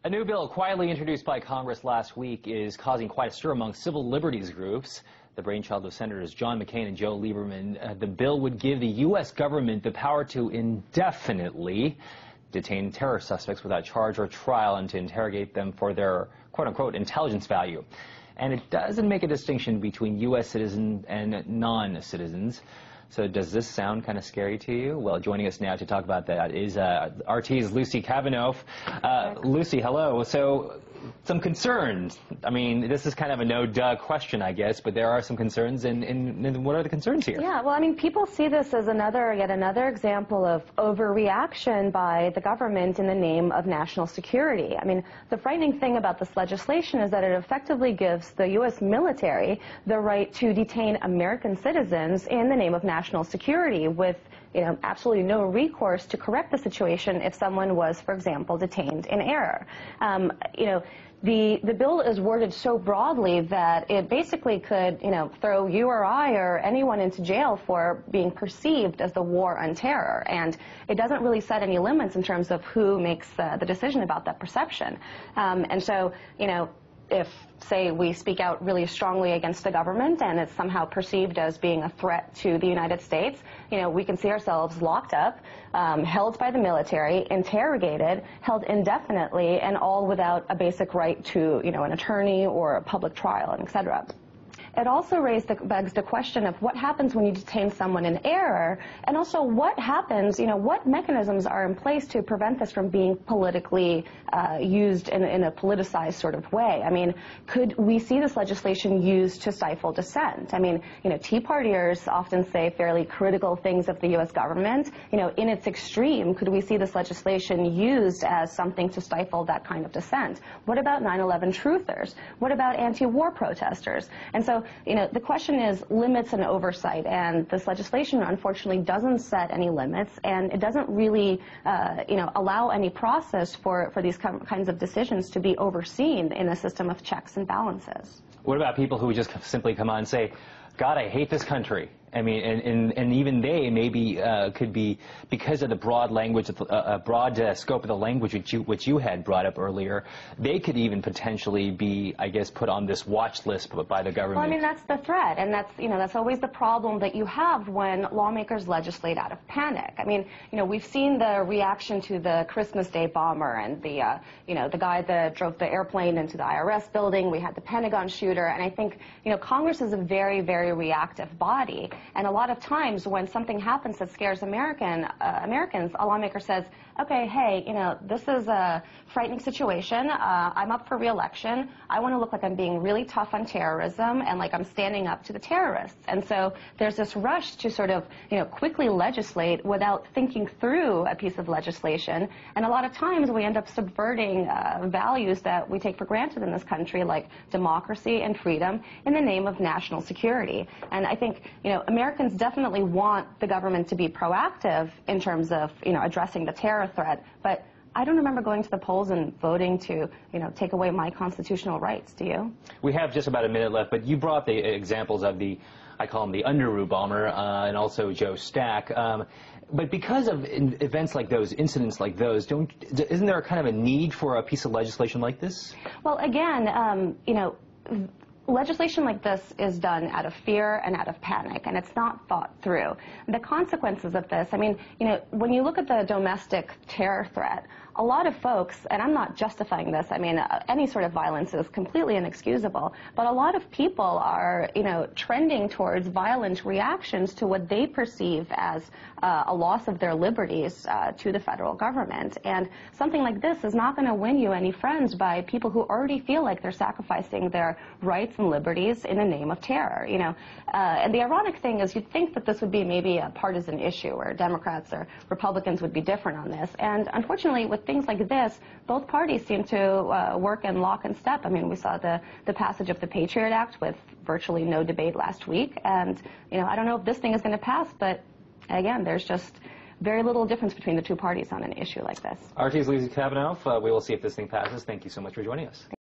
A new bill quietly introduced by Congress last week is causing quite a stir among civil liberties groups. The brainchild of Senators John McCain and Joe Lieberman. The bill would give the U.S. government the power to indefinitely detain terror suspects without charge or trial and to interrogate them for their quote-unquote intelligence value. And it doesn't make a distinction between U.S. citizens and non-citizens. So does this sound kind of scary to you? Well, joining us now to talk about that is RT's Lucy Kavanaugh. Lucy, hello. So some concerns. I mean, this is kind of a no-duh question, I guess, but there are some concerns. And what are the concerns here? Yeah, well, I mean, people see this as yet another example of overreaction by the government in the name of national security. I mean, the frightening thing about this legislation is that it effectively gives the U.S. military the right to detain American citizens in the name of national security with, absolutely no recourse to correct the situation if someone was, for example, detained in error. The bill is worded so broadly that it basically could, throw you or I or anyone into jail for being perceived as the war on terror. And it doesn't really set any limits in terms of who makes the decision about that perception. And so, if, say, we speak out really strongly against the government and it's somehow perceived as being a threat to the United States, we can see ourselves locked up, held by the military, interrogated, held indefinitely, and all without a basic right to, an attorney or a public trial, and et cetera. It also begs the question of what happens when you detain someone in error, and also what happens, what mechanisms are in place to prevent this from being politically used in a politicized sort of way. I mean, could we see this legislation used to stifle dissent? I mean, Tea Partiers often say fairly critical things of the U.S. government. In its extreme, could we see this legislation used as something to stifle that kind of dissent? What about 9/11 truthers? What about anti-war protesters? And so, the question is limits and oversight, and this legislation unfortunately doesn't set any limits, and it doesn't really, allow any process for these kinds of decisions to be overseen in a system of checks and balances. What about people who just simply come on and say, God, I hate this country? I mean, and even they maybe could be, because of the broad language, broad scope of the language which you had brought up earlier, they could even potentially be, I guess, put on this watch list by the government. Well, I mean, that's the threat, and that's always the problem that you have when lawmakers legislate out of panic. I mean, we've seen the reaction to the Christmas Day bomber and the guy that drove the airplane into the IRS building. We had the Pentagon shooter, and I think, Congress is a very, very reactive body. And a lot of times when something happens that scares Americans, a lawmaker says, okay, hey, this is a frightening situation. I'm up for re-election. I want to look like I'm being really tough on terrorism and like I'm standing up to the terrorists. And so there's this rush to sort of, quickly legislate without thinking through a piece of legislation. And a lot of times we end up subverting values that we take for granted in this country, like democracy and freedom, in the name of national security. And I think, Americans definitely want the government to be proactive in terms of, addressing the terror threat, but I don't remember going to the polls and voting to, take away my constitutional rights. Do you? We have just about a minute left, but you brought the examples of I call him the Underoos bomber, and also Joe Stack. But because of events like those, incidents like those, isn't there kind of a need for a piece of legislation like this? Well, again, legislation like this is done out of fear and out of panic, and it's not thought through. The consequences of this, I mean, when you look at the domestic terror threat, a lot of folks, and I'm not justifying this, I mean, any sort of violence is completely inexcusable, but a lot of people are, trending towards violent reactions to what they perceive as a loss of their liberties to the federal government. And something like this is not going to win you any friends by people who already feel like they're sacrificing their rights and liberties in the name of terror, And the ironic thing is you'd think that this would be maybe a partisan issue where Democrats or Republicans would be different on this. And unfortunately, with things like this, both parties seem to work in lock and step. I mean, we saw the passage of the Patriot Act with virtually no debate last week. And, I don't know if this thing is going to pass, but again, there's just very little difference between the two parties on an issue like this. RT's Lucy Kavanaugh. We will see if this thing passes. Thank you so much for joining us.